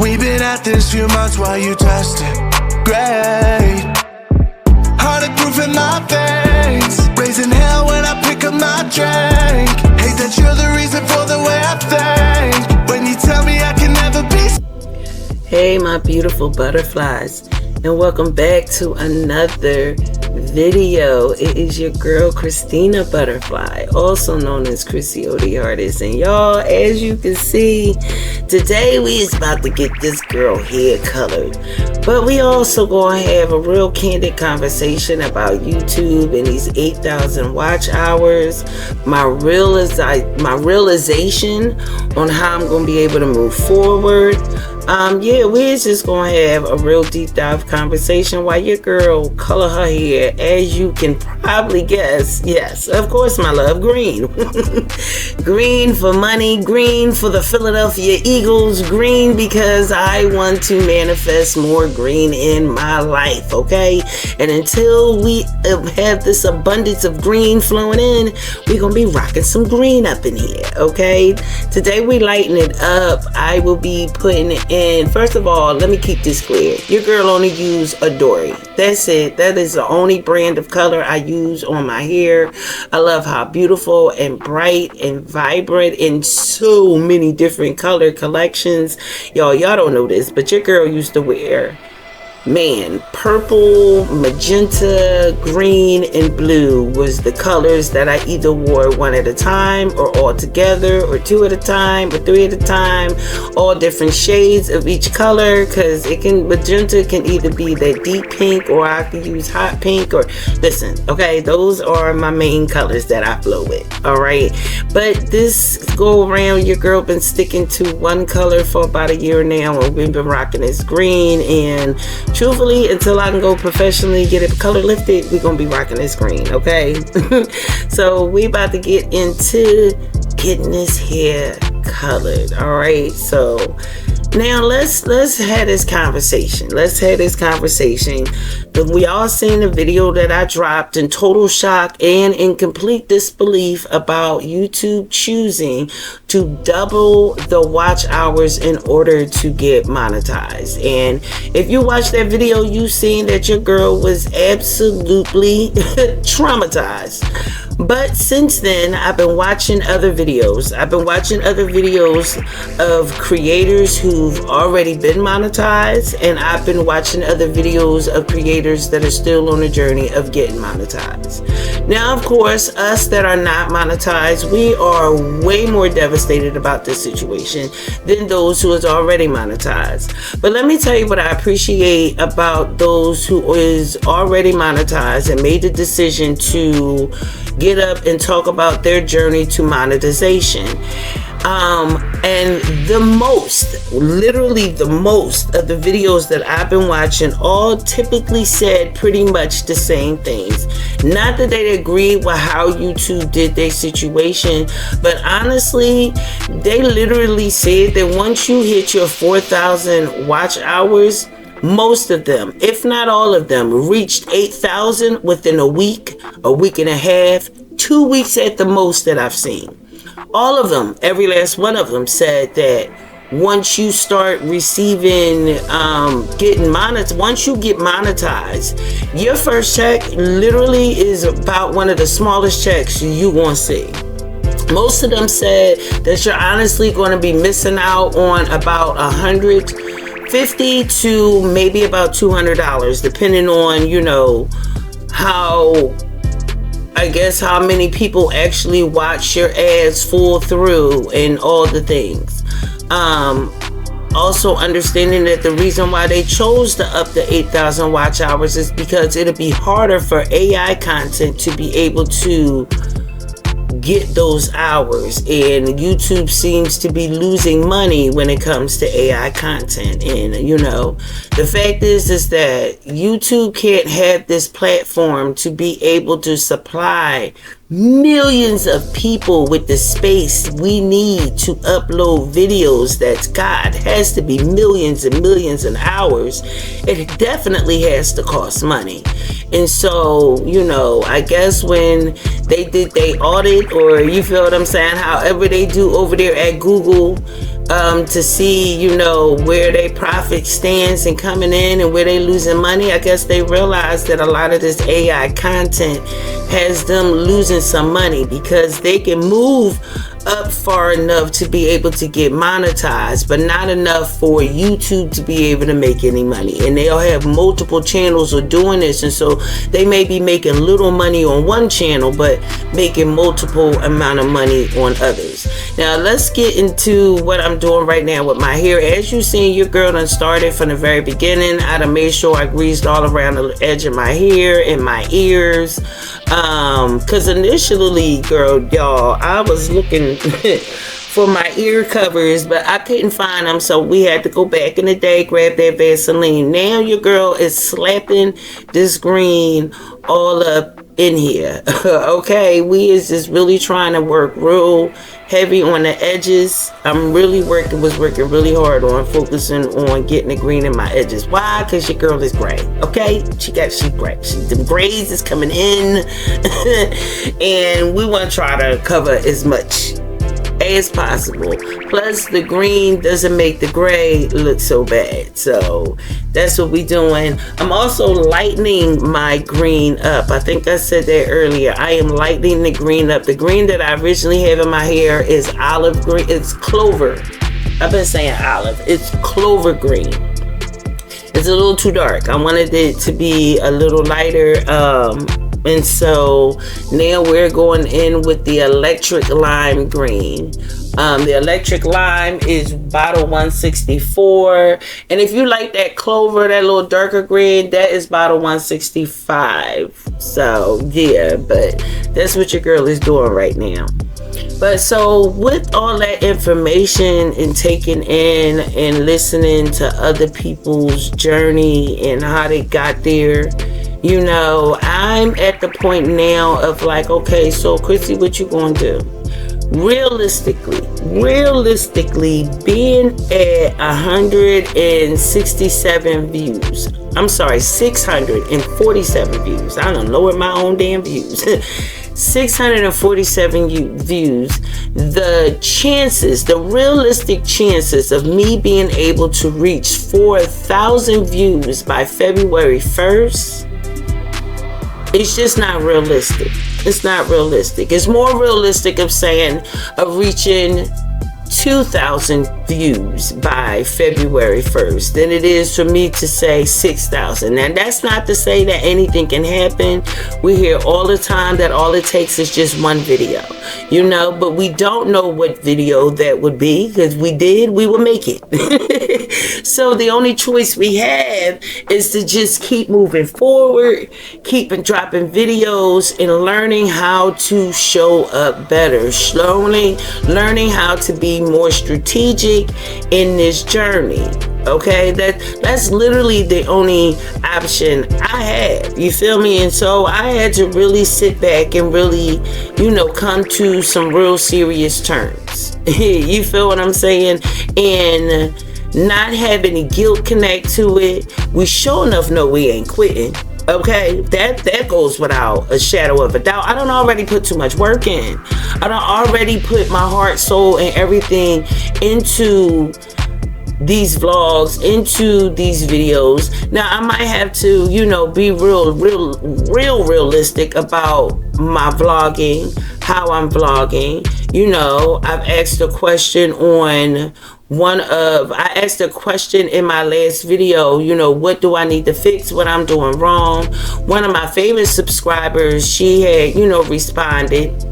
We've been at this few months while you testing. Great. Heartache proof in my veins. Raising hell when I pick up my drink. Hate that you're the reason for the way I think. When you tell me I can never be. Hey my beautiful butterflies, and welcome back to another video. It is your girl Christina Butterfly, also known as Chrissy the Artist. And y'all, as you can see, today we is about to get this girl hair colored, but we also gonna have a real candid conversation about YouTube and these 8,000 watch hours, my realization on how I'm gonna be able to move forward. We're just gonna have a real deep dive conversation while your girl color her hair, as you can probably guess. Yes, of course, my love, green. Green for money, green for the Philadelphia Eagles, green because I want to manifest more green in my life, okay? And until we have this abundance of green flowing in, we're gonna be rocking some green up in here, okay? Today we lighten it up. I will be putting in, first of all, let me keep this clear. Your girl only use Adori. That's it. That is the only brand of color I use on my hair. I love how beautiful and bright and vibrant in so many different color collections. Y'all don't know this, but your girl used to wear, purple, magenta, green, and blue was the colors that I either wore one at a time or all together, or two at a time or three at a time, all different shades of each color, because magenta can either be that deep pink, or I could use hot pink, or listen, okay, those are my main colors that I flow with, all right? But this go around, your girl been sticking to one color for about a year now, and we've been rocking this green, and truthfully, until I can go professionally get it color lifted, we're gonna be rocking this green, okay? So we about to get into getting this hair colored, all right? So now let's have this conversation. We all seen the video that I dropped in total shock and in complete disbelief about YouTube choosing to double the watch hours in order to get monetized. And if you watch that video, you seen that your girl was absolutely traumatized. But since then, I've been watching other videos. Of creators who've already been monetized, and I've been watching other videos of creators that are still on the journey of getting monetized. Now, of course, us that are not monetized, we are way more devastated about this situation than those who is already monetized. But let me tell you what I appreciate about those who is already monetized and made the decision to get up and talk about their journey to monetization. And literally the most of the videos that I've been watching all typically said pretty much the same things. Not that they agree with how YouTube did their situation, but honestly, they literally said that once you hit your 4,000 watch hours, most of them, if not all of them, reached 8,000 within a week and a half, 2 weeks at the most that I've seen. All of them, every last one of them said that once you start receiving, once you get monetized, your first check literally is about one of the smallest checks you gonna see. Most of them said that you're honestly going to be missing out on about $150 to maybe about $200, depending on, how many people actually watch your ads full through and all the things. Also understanding that the reason why they chose to up the 8,000 watch hours is because it'll be harder for AI content to be able to get those hours, and YouTube seems to be losing money when it comes to AI content. And the fact is that YouTube can't have this platform to be able to supply millions of people with the space we need to upload videos. That's God, has to be millions and millions of hours. It definitely has to cost money. And so, I guess when they did their audit, or you feel what I'm saying, however they do over there at Google, to see, you know, where they profit stands and coming in and where they losing money. I guess they realize that a lot of this AI content has them losing some money because they can move up far enough to be able to get monetized, but not enough for YouTube to be able to make any money. And they'll have multiple channels of doing this, and so they may be making little money on one channel but making multiple amount of money on others. Now let's get into what I'm doing right now with my hair. As you seen, your girl done started from the very beginning. I done made sure I greased all around the edge of my hair and my ears, because initially, girl, y'all, I was looking for my ear covers, but I couldn't find them, so we had to go back in the day, grab that Vaseline. Now your girl is slapping this green all up in here. Okay, we is just really trying to work real heavy on the edges. I'm really was working really hard on focusing on getting the green in my edges. Why? Because your girl is gray. Okay, she gray. The grays is coming in and we want to try to cover as much as possible. Plus the green doesn't make the gray look so bad, so that's what we doing. I'm also lightening my green up. I think I said that earlier. I am lightening the green up. The green that I originally have in my hair is olive green. It's clover. I've been saying olive. It's clover green. It's a little too dark. I wanted it to be a little lighter, and so now we're going in with the electric lime green. The electric lime is bottle 164, and if you like that clover, that little darker green, that is bottle 165. So yeah, but that's what your girl is doing right now. But so with all that information and taking in and listening to other people's journey and how they got there, you know, I'm at the point now of like, okay, so Chrissy, what you gonna do? Realistically, being at 167 views, I'm sorry, 647 views. I done lowered my own damn views. 647 views. The realistic chances of me being able to reach 4,000 views by February 1st, it's just not realistic. It's not realistic. It's more realistic of reaching 2,000 views by February 1st than it is for me to say 6,000. And that's not to say that anything can happen. We hear all the time that all it takes is just one video, you know, but we don't know what video that would be, because we would make it. So the only choice we have is to just keep moving forward, keep dropping videos, and learning how to show up better, slowly learning how to be more strategic in this journey. Okay, that's literally the only option I have, you feel me? And so I had to really sit back and really, you know, come to some real serious terms. You feel what I'm saying? And not have any guilt connect to it. We sure enough know we ain't quitting. Okay, that goes without a shadow of a doubt. I don't already put too much work in. I don't already put my heart, soul, and everything into these vlogs, into these videos. Now I might have to, you know, be realistic about my vlogging, how I'm vlogging. You know, I've asked a question on I asked a question in my last video, you know, what do I need to fix, what I'm doing wrong. One of my favorite subscribers, she had, you know, responded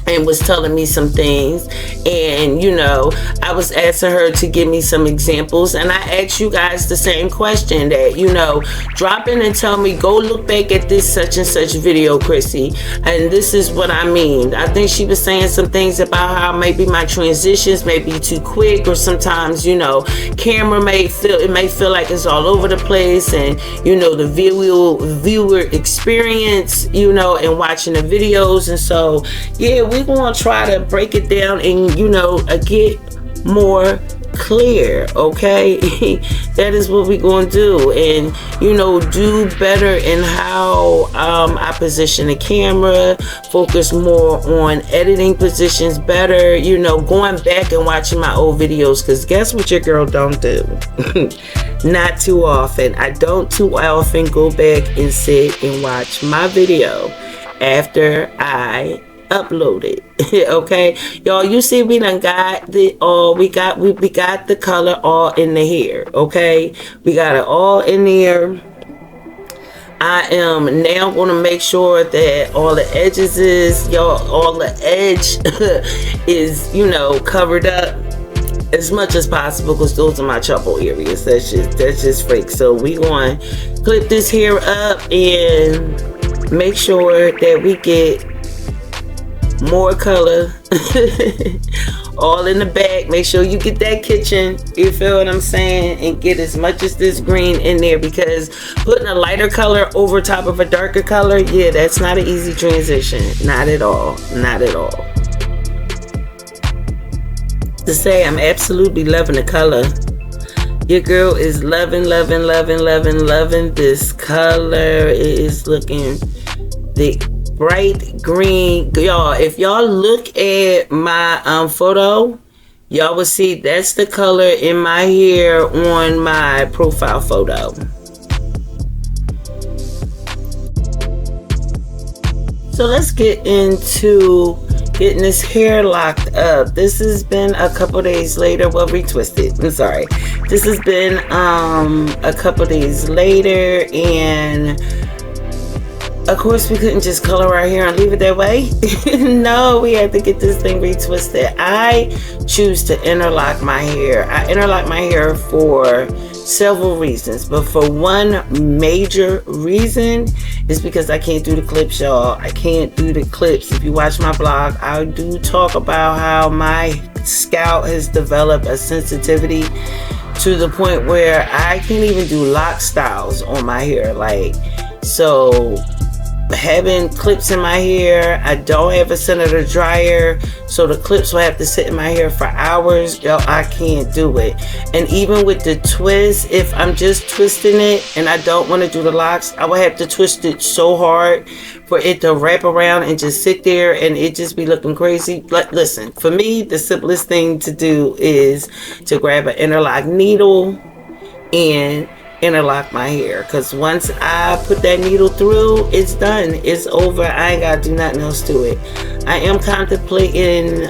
and was telling me some things, and you know, I was asking her to give me some examples, and I asked you guys the same question, that, you know, drop in and tell me, go look back at this such and such video, Chrissy, and this is what I mean. I think she was saying some things about how maybe my transitions may be too quick, or sometimes, you know, camera may feel like it's all over the place, and you know, the viewer experience, you know, and watching the videos. And so yeah, we're gonna try to break it down and, you know, get more clear, okay? That is what we're going to do. And, you know, do better in how I position the camera, focus more on editing positions better, you know, going back and watching my old videos, because guess what your girl don't do? Not too often. I don't too often go back and sit and watch my video after I upload it. Okay, y'all, you see we done got the we got the color all in the hair. Okay, we got it all in there. I am now going to make sure that all the edges is, y'all, all the edge is, you know, covered up as much as possible, because those are my trouble areas. That's just fake. So we going to clip this hair up and make sure that we get more color all in the back. Make sure you get that kitchen, you feel what I'm saying, and get as much as this green in there, because putting a lighter color over top of a darker color, yeah, that's not an easy transition. Not at all. Not at all. To say I'm absolutely loving the color. Your girl is loving this color. It is looking thick, bright green. Y'all, if y'all look at my photo, y'all will see that's the color in my hair on my profile photo. So let's get into getting this hair locked up. This has been a couple days later. Well, retwisted. I'm sorry. This has been a couple days later, and of course, we couldn't just color our hair and leave it that way. No, we had to get this thing retwisted. I choose to interlock my hair. I interlock my hair for several reasons, but for one major reason is because I can't do the clips, y'all. I can't do the clips. If you watch my blog, I do talk about how my scalp has developed a sensitivity to the point where I can't even do lock styles on my hair. Like, so having clips in my hair, I don't have a senator dryer, so the clips will have to sit in my hair for hours. Yo, I can't do it. And even with the twist, if I'm just twisting it and I don't want to do the locks, I will have to twist it so hard for it to wrap around and just sit there, and it just be looking crazy. But listen, for me, the simplest thing to do is to grab an interlock needle and interlock my hair, because once I put that needle through, it's done, it's over. I ain't gotta do nothing else to it. I am contemplating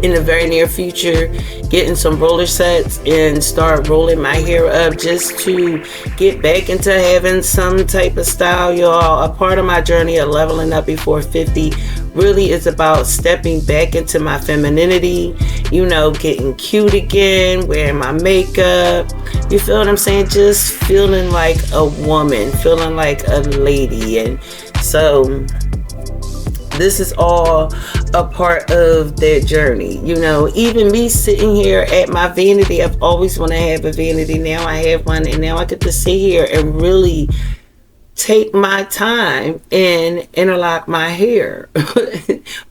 in the very near future getting some roller sets and start rolling my hair up, just to get back into having some type of style, y'all. A part of my journey of leveling up before 50 really is about stepping back into my femininity, you know, getting cute again, wearing my makeup, you feel what I'm saying, just feeling like a woman, feeling like a lady. And so this is all a part of that journey. You know, even me sitting here at my vanity, I've always wanted to have a vanity. Now I have one, and now I get to sit here and really take my time and interlock my hair.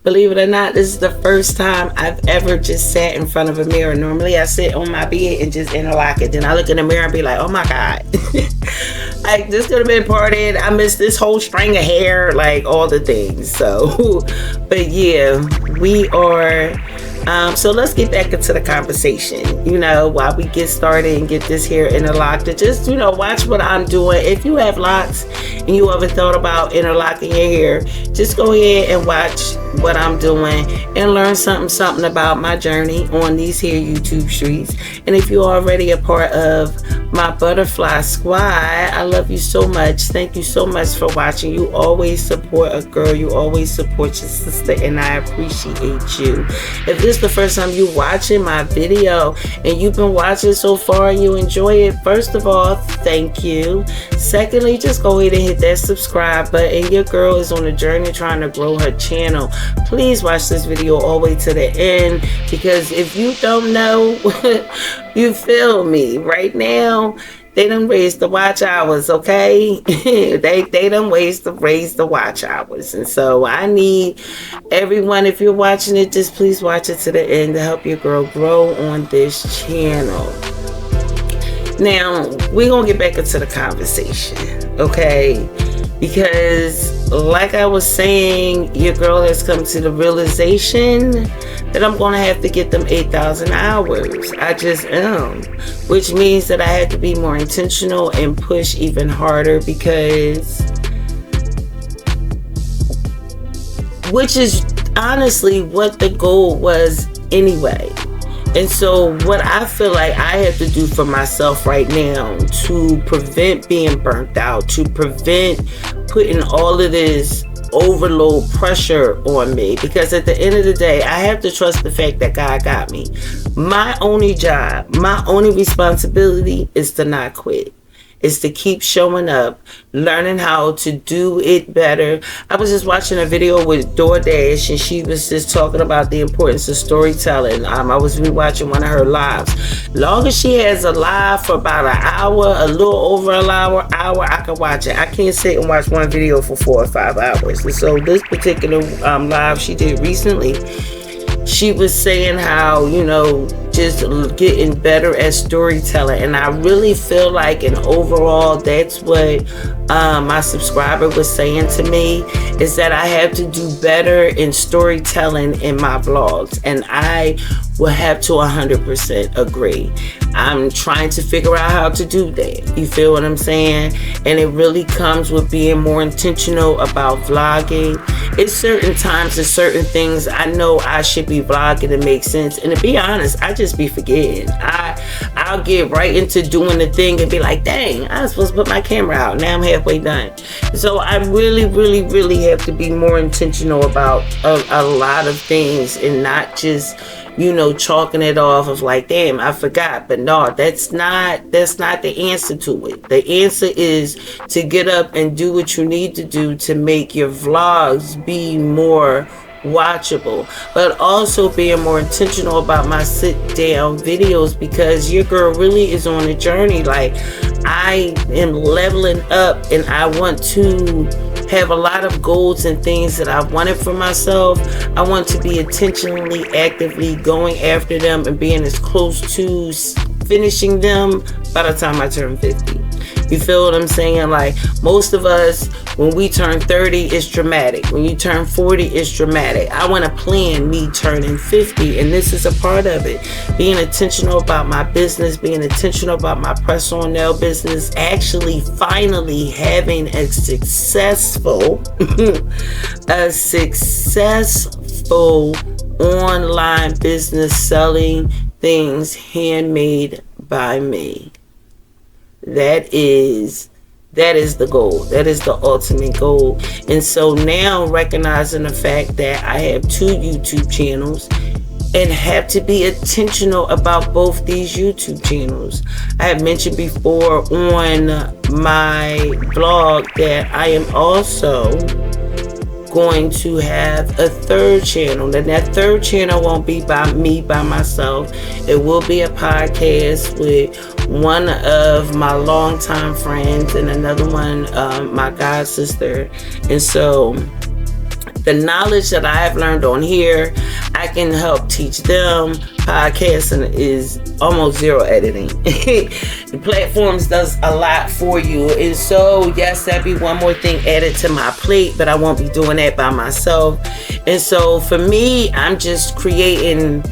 Believe it or not, this is the first time I've ever just sat in front of a mirror. Normally I sit on my bed and just interlock it. Then I look in the mirror and be like, oh my God. Like, this could have been parted. I missed this whole string of hair, like all the things. So, but yeah, we are so let's get back into the conversation, you know, while we get started and get this hair interlocked. To just, you know, watch what I'm doing. If you have locks and you ever thought about interlocking your hair, just go ahead and watch what I'm doing and learn something about my journey on these here YouTube streets. And if you're already a part of my butterfly squad, I love you so much. Thank you so much for watching. You always support a girl, you always support your sister, and I appreciate you. If this is the first time you watching my video and you've been watching so far and you enjoy it, first of all, thank you. Secondly, just go ahead and hit that subscribe button. Your girl is on a journey trying to grow her channel. Please watch this video all the way to the end, because if you don't know, you feel me right now, they done raised the watch hours, okay? they done raised the watch hours. And so I need everyone, if you're watching it, just please watch it to the end to help your girl grow on this channel. Now, we're going to get back into the conversation, okay? Because like I was saying, your girl has come to the realization that I'm going to have to get them 8,000 hours. I just am. Which means that I have to be more intentional and push even harder, because which is honestly what the goal was anyway. And so what I feel like I have to do for myself right now to prevent being burnt out, to prevent putting all of this overload pressure on me, because at the end of the day, I have to trust the fact that God got me. My only job, my only responsibility is to not quit. Is to keep showing up, learning how to do it better. I was just watching a video with DoorDash, and she was just talking about the importance of storytelling. I was rewatching one of her lives. Long as she has a live for about an hour, a little over an hour, I can watch it. I can't sit and watch one video for 4 or 5 hours. And so this particular live she did recently, she was saying how, you know, just getting better at storytelling. And I really feel like, and overall, that's what my subscriber was saying to me, is that I have to do better in storytelling in my vlogs. And I will have to 100% agree. I'm trying to figure out how to do that. You feel what I'm saying? And it really comes with being more intentional about vlogging. It's certain times and certain things I know I should be vlogging to make sense. And to be honest, I just be forgetting. I'll get right into doing the thing and be like, dang, I was supposed to put my camera out. Now I'm halfway done. So I really, really, really have to be more intentional about a lot of things, and not just, you know, chalking it off of like, damn, I forgot. But no, that's not the answer to it. The answer is to get up and do what you need to do to make your vlogs be more watchable, but also being more intentional about my sit down videos, because your girl really is on a journey. Like, I am leveling up, and I want to have a lot of goals and things that I wanted for myself. I want to be intentionally, actively going after them and being as close to finishing them by the time I turn 50. You feel what I'm saying? Like, most of us, when we turn 30, it's dramatic. When you turn 40, it's dramatic. I want to plan me turning 50, and this is a part of it. Being intentional about my business, being intentional about my press-on nail business, actually finally having a successful online business, selling things handmade by me. That is the goal. That is the ultimate goal. And so now, recognizing the fact that I have 2 YouTube channels and have to be intentional about both these YouTube channels. I have mentioned before on my blog that I am also going to have a 3rd channel, and that 3rd channel won't be by me by myself. It will be a podcast with one of my longtime friends and another one, my god sister. And so the knowledge that I have learned on here, I can help teach them. Podcasting is almost zero editing. The platforms does a lot for you. And so, yes, that'd be one more thing added to my plate, but I won't be doing that by myself. And so for me, I'm just creating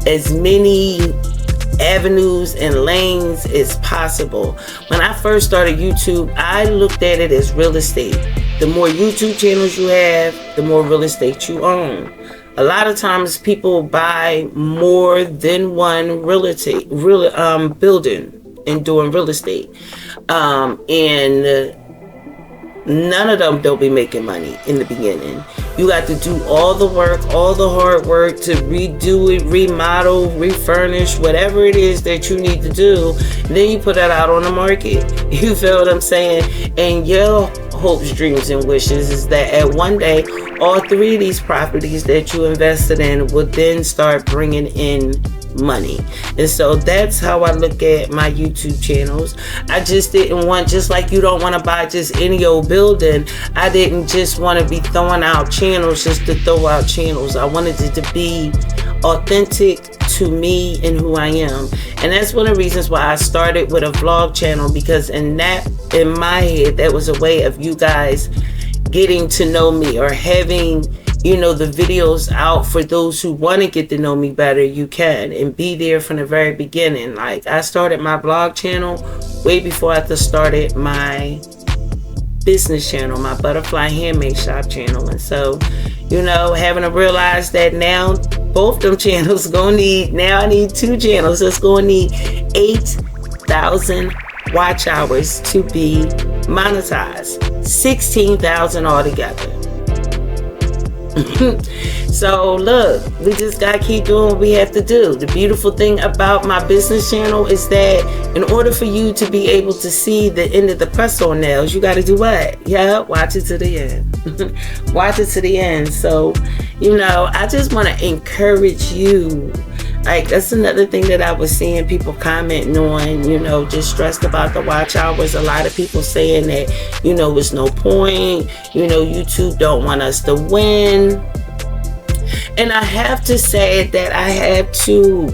as many avenues and lanes as possible. When I first started YouTube, I looked at it as real estate. The more YouTube channels you have, the more real estate you own. A lot of times people buy more than one building and doing real estate. And none of them don't be making money in the beginning. You got to do all the work, all the hard work to redo it, remodel, refurnish, whatever it is that you need to do. Then you put that out on the market. You feel what I'm saying? And your hopes, dreams, and wishes is that at one day, all 3 of these properties that you invested in would then start bringing in money. And so that's how I look at my YouTube channels. I just didn't want, just like you don't want to buy just any old building, I didn't just want to be throwing out channels just to throw out channels. I wanted it to be authentic to me and who I am. And that's one of the reasons why I started with a vlog channel, because in my head, that was a way of you guys getting to know me, or having, the videos out for those who want to get to know me better. You can, and be there from the very beginning. Like, I started my vlog channel way before I started my business channel, my butterfly handmade shop channel. And so, having to realize that now both them channels I need 2 channels that's gonna need 8,000 watch hours to be monetized, 16,000 altogether. So look, we just gotta keep doing what we have to do. The beautiful thing about my business channel is that in order for you to be able to see the end of the press-on nails, you gotta do what? Yeah, watch it to the end. Watch it to the end. So, I just want to encourage you. Like, that's another thing that I was seeing people commenting on, just stressed about the watch hours. A lot of people saying that, it's no point, YouTube don't want us to win. And I have to say that I had to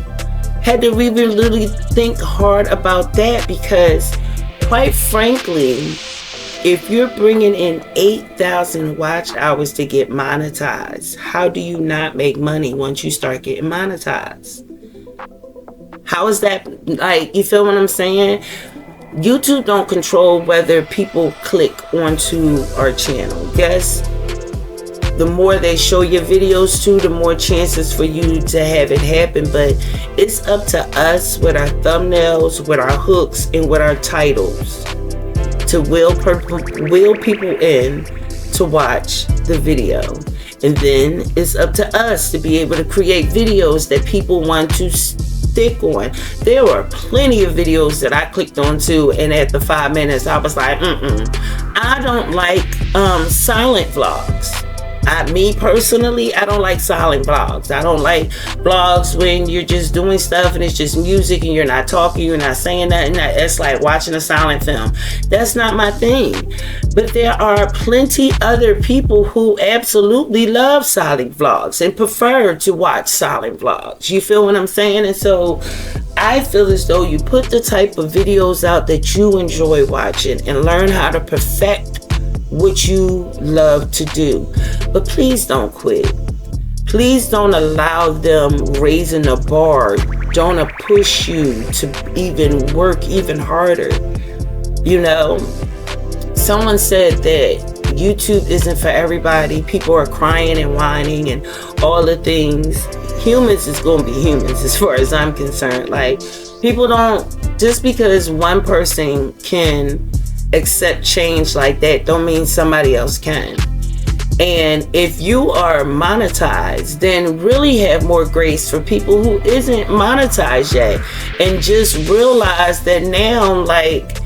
really think hard about that, because quite frankly, if you're bringing in 8,000 watch hours to get monetized, how do you not make money once you start getting monetized? How is that? Like, you feel what I'm saying? YouTube don't control whether people click onto our channel. Yes, the more they show your videos to, the more chances for you to have it happen. But it's up to us with our thumbnails, with our hooks, and with our titles to will people in to watch the video. And then it's up to us to be able to create videos that people want to stick on. There were plenty of videos that I clicked onto, and at the 5 minutes I was like, I don't like silent vlogs. Me personally, I don't like silent vlogs. I don't like vlogs when you're just doing stuff and it's just music and you're not talking, you're not saying nothing. It's like watching a silent film. That's not my thing. But there are plenty other people who absolutely love silent vlogs and prefer to watch silent vlogs. You feel what I'm saying? And so I feel as though you put the type of videos out that you enjoy watching and learn how to perfect what you love to do. But please don't quit. Please don't allow them raising the bar. Don't push you to even work even harder. Someone said that YouTube isn't for everybody. People are crying and whining and all the things. Humans is going to be humans as far as I'm concerned. Like, people don't, just because one person can accept change like that, don't mean somebody else can. And if you are monetized, then really have more grace for people who isn't monetized yet, and just realize that now, like,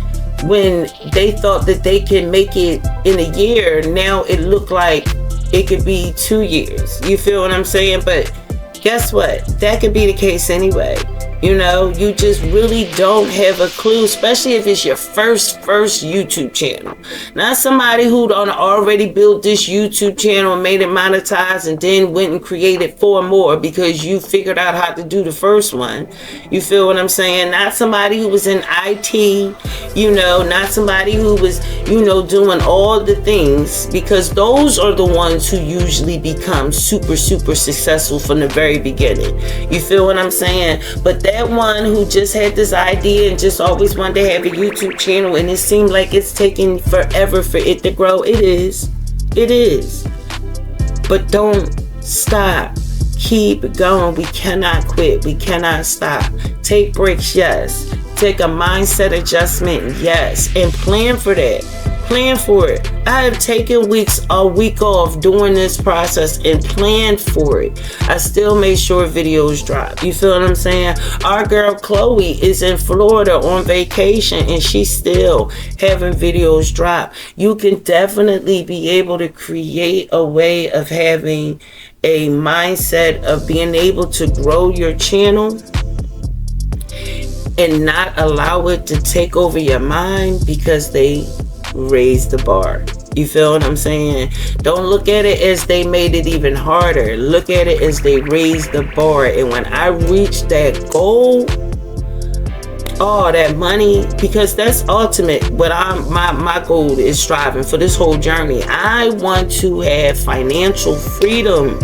when they thought that they can make it in a year, now it looked like it could be 2 years. You feel what I'm saying? But guess what? That could be the case anyway. You just really don't have a clue, especially if it's your first YouTube channel. Not somebody who done already built this YouTube channel and made it monetized and then went and created 4 more because you figured out how to do the first one. You feel what I'm saying? Not somebody who was in IT, not somebody who was, doing all the things, because those are the ones who usually become super successful from the very beginning. You feel what I'm saying? But that one who just had this idea and just always wanted to have a YouTube channel, and it seemed like it's taking forever for it to grow. It is. But don't stop. Keep going. We cannot quit. We cannot stop. Take breaks, yes. Take a mindset adjustment, yes. And plan for that. Plan for it. I have taken a week off during this process and planned for it. I still made sure videos drop. You feel what I'm saying? Our girl Chloe is in Florida on vacation and she's still having videos drop. You can definitely be able to create a way of having a mindset of being able to grow your channel and not allow it to take over your mind because they raised the bar. You feel what I'm saying? Don't look at it as they made it even harder. Look at it as they raised the bar. And when I reach that goal, oh, that money, because that's ultimate. What my goal is striving for this whole journey. I want to have financial freedom.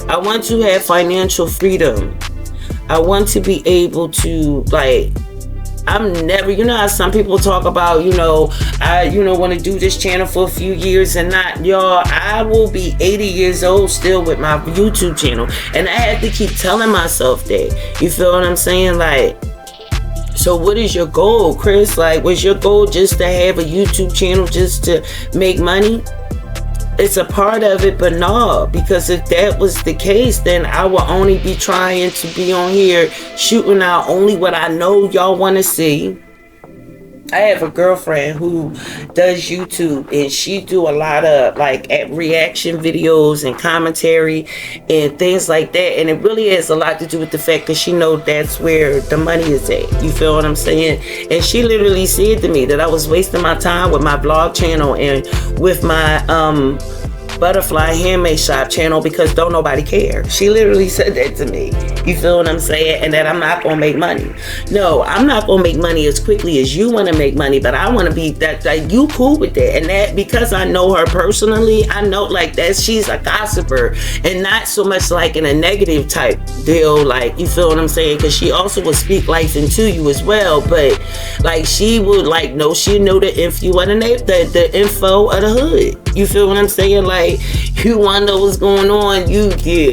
I want to have financial freedom. I want to be able to, like, I'm never, you know how some people talk about, I want to do this channel for a few years and not, y'all, I will be 80 years old still with my YouTube channel. And I have to keep telling myself that. You feel what I'm saying? Like, so what is your goal, Chris? Like, was your goal just to have a YouTube channel just to make money? It's a part of it, but no, because if that was the case, then I will only be trying to be on here shooting out only what I know y'all want to see. I have a girlfriend who does YouTube, and she do a lot of like reaction videos and commentary and things like that, and it really has a lot to do with the fact that she knows that's where the money is at. You feel what I'm saying? And she literally said to me that I was wasting my time with my vlog channel and with my butterfly handmade shop channel because don't nobody care. She literally said that to me. You feel what I'm saying? And that I'm not gonna make money. No, I'm not gonna make money as quickly as you want to make money, but I want to be that, like, you cool with that. And that, because I know her personally, I know like that she's a gossiper, and not so much like in a negative type deal, like, you feel what I'm saying? Because she also would speak life into you as well, but like she would like know, she know the info of the info of the hood. You feel what I'm saying? Like, you want to know what's going on,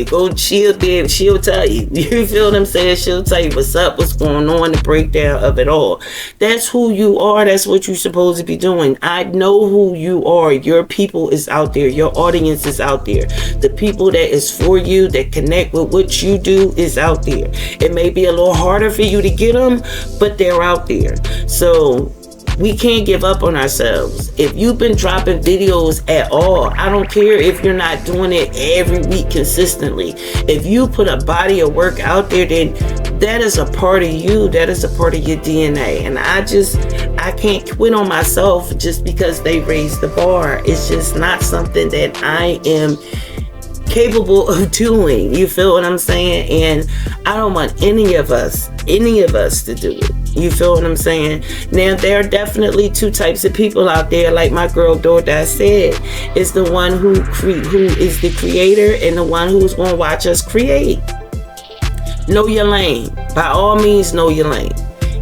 go chill there, she'll tell you. You feel what I'm saying? She'll tell you what's up, what's going on, the breakdown of it all. That's who you are. That's what you're supposed to be doing. I know who you are. Your people is out there. Your audience is out there. The people that is for you, that connect with what you do, is out there. It may be a little harder for you to get them, but they're out there. So we can't give up on ourselves. If you've been dropping videos at all, I don't care if you're not doing it every week consistently. If you put a body of work out there, then that is a part of you. That is a part of your DNA. And I can't quit on myself just because they raised the bar. It's just not something that I am capable of doing. You feel what I'm saying? And I don't want any of us to do it. You feel what I'm saying? Now, there are definitely two types of people out there. Like my girl Dorda said, is the one who is the creator and the one who's going to watch us create. Know your lane. By all means, know your lane.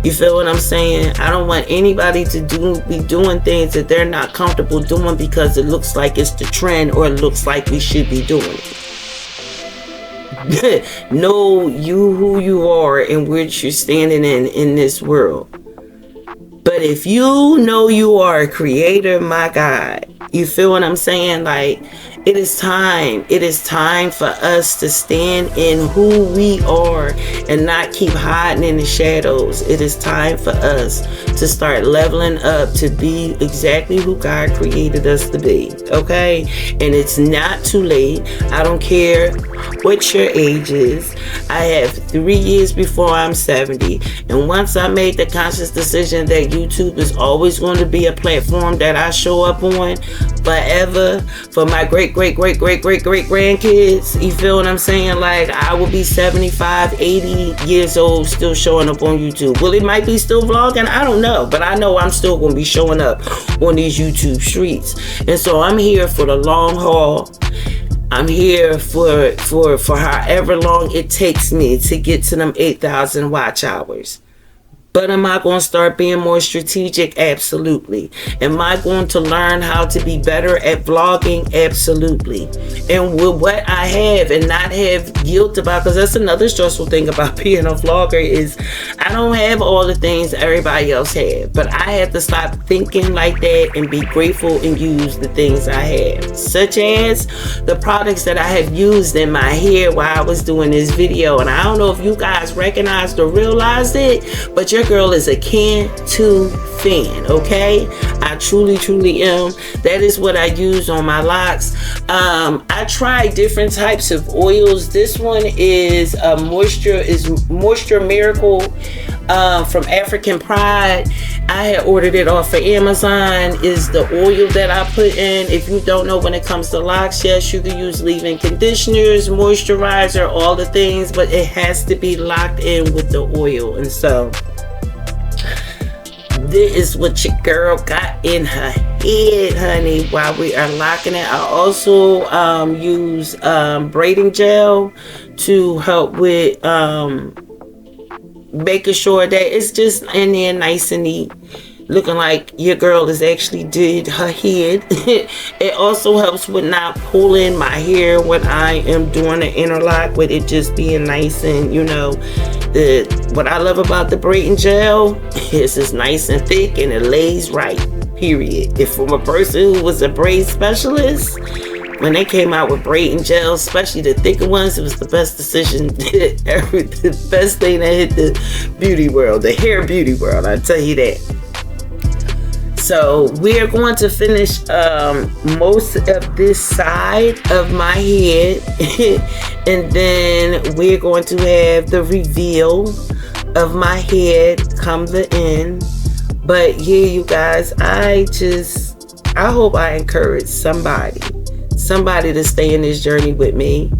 You feel what I'm saying? I don't want anybody to be doing things that they're not comfortable doing because it looks like it's the trend or it looks like we should be doing it. Know who you are and where you're standing in this world. But if you know you are a creator, my God, you feel what I'm saying? Like, it is time for us to stand in who we are and not keep hiding in the shadows. It is time for us to start leveling up to be exactly who God created us to be. Okay? And it's not too late. I don't care what your age is. I have 3 years before I'm 70. And once I made the conscious decision that YouTube is always going to be a platform that I show up on forever for my great grandkids, you feel what I'm saying? Like, I will be 75, 80 years old still showing up on YouTube. Well, it might be still vlogging, I don't know, but I know I'm still going to be showing up on these YouTube streets. And so I'm here for the long haul. I'm here for however long it takes me to get to them 8,000 watch hours. But am I going to start being more strategic? Absolutely. Am I going to learn how to be better at vlogging? Absolutely. And with what I have and not have guilt about, because that's another stressful thing about being a vlogger, is I don't have all the things everybody else has. But I have to stop thinking like that and be grateful and use the things I have. Such as the products that I have used in my hair while I was doing this video. And I don't know if you guys recognized or realized it, but your girl is a Cantu fan, okay? I truly am. That is what I use on my locks. I try different types of oils. This one is Moisture Miracle from African Pride. I had ordered it off of Amazon. Is the oil that I put in. If you don't know, when it comes to locks, yes, you can use leave-in conditioners, moisturizer, all the things, but it has to be locked in with the oil. And so this is what your girl got in her head, honey, while we are locking it. I also use braiding gel to help with making sure that it's just in there nice and neat, looking like your girl is actually did her head. It also helps with not pulling my hair when I am doing an interlock, with it just being nice. And you know, what I love about the braiding gel is it's nice and thick and it lays right, period. If from a person who was a braid specialist, when they came out with braiding gels, especially the thicker ones, it was the best decision ever, the best thing that hit the beauty world, the hair beauty world, I tell you that. So we are going to finish most of this side of my head and then we're going to have the reveal of my head come the end. But yeah, you guys, I hope I encourage somebody to stay in this journey with me.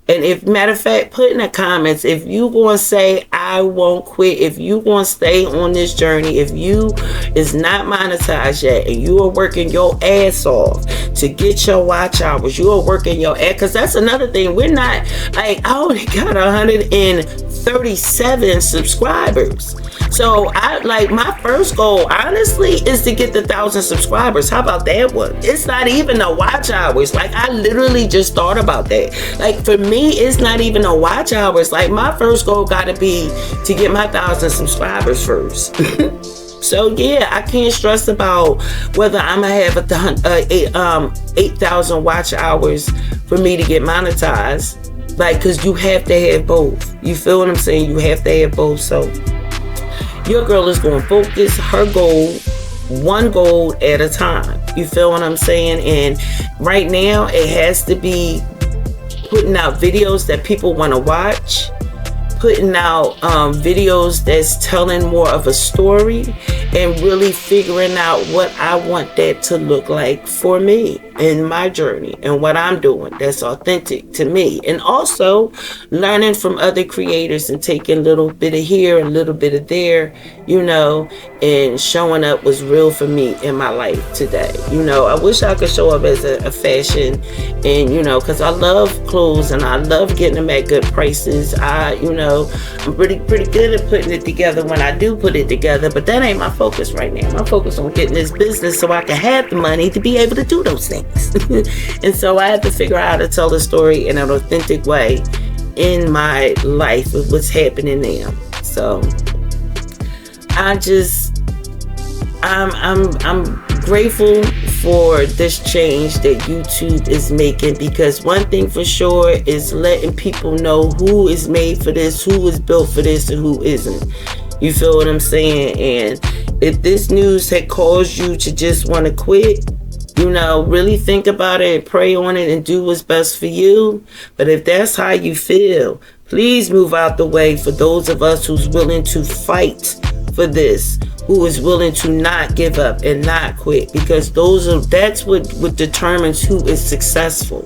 And if, matter of fact, put in the comments, if you gonna say I won't quit, if you gonna stay on this journey, if you is not monetized yet and you are working your ass off to get your watch hours, you are working your ass, because that's another thing. We're not, like, I only got 137 subscribers. So I, like, my first goal honestly is to get the 1,000 subscribers. How about that one? It's not even the watch hours. Like, I literally just thought about that. Like, for me, it's not even the watch hours. Like, my first goal gotta be to get my 1,000 subscribers first. So yeah, I can't stress about whether I'm gonna have 8,000 watch hours for me to get monetized. Like, cause you have to have both. You feel what I'm saying? You have to have both. So your girl is going to focus her goal, one goal at a time. You feel what I'm saying? And right now, it has to be putting out videos that people want to watch, putting out videos that's telling more of a story, and really figuring out what I want that to look like for me in my journey and what I'm doing that's authentic to me. And also learning from other creators and taking a little bit of here, a little bit of there, you know, and showing up was real for me in my life today. You know, I wish I could show up as a fashion, and you know, because I love clothes and I love getting them at good prices. You know, I'm pretty good at putting it together when I do put it together, but that ain't my focus right now. My focus on getting this business so I can have the money to be able to do those things. And so I have to figure out how to tell the story in an authentic way in my life with what's happening now. So I'm grateful for this change that YouTube is making, because one thing for sure is letting people know who is made for this, who is built for this, and who isn't. You feel what I'm saying? And if this news had caused you to just want to quit, you know, really think about it, pray on it, and do what's best for you. But if that's how you feel, please move out the way for those of us who's willing to fight for this, who is willing to not give up and not quit, because that's what determines who is successful.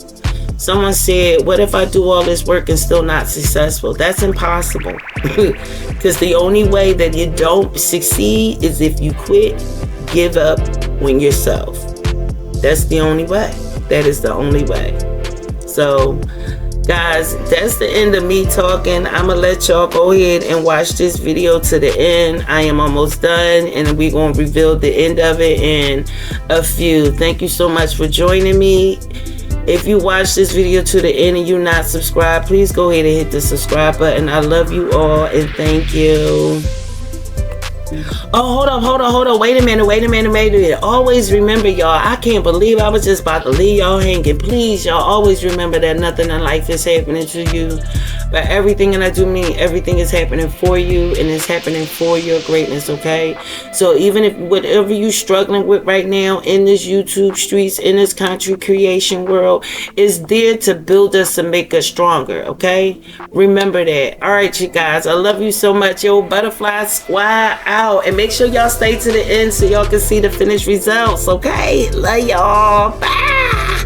Someone said, what if I do all this work and still not successful? That's impossible. Because the only way that you don't succeed is if you quit, give up on yourself. That's the only way. That is the only way. So guys, that's the end of me talking. I'm gonna let y'all go ahead and watch this video to the end. I am almost done, and we're gonna reveal the end of it in a few. Thank you so much for joining me. If you watch this video to the end and you're not subscribed, please go ahead and hit the subscribe button. I love you all, and thank you. Oh, hold on. Wait a minute. Always remember, y'all, I can't believe I was just about to leave y'all hanging. Please, y'all, always remember that nothing in life is happening to you But everything, and I do mean everything, is happening for you, and it's happening for your greatness, okay? So even if whatever you're struggling with right now in this YouTube streets, in this content creation world, is there to build us and make us stronger, okay? Remember that. All right, you guys, I love you so much. Yo, Butterfly Squad out. And make sure y'all stay to the end so y'all can see the finished results, okay? Love y'all. Bye.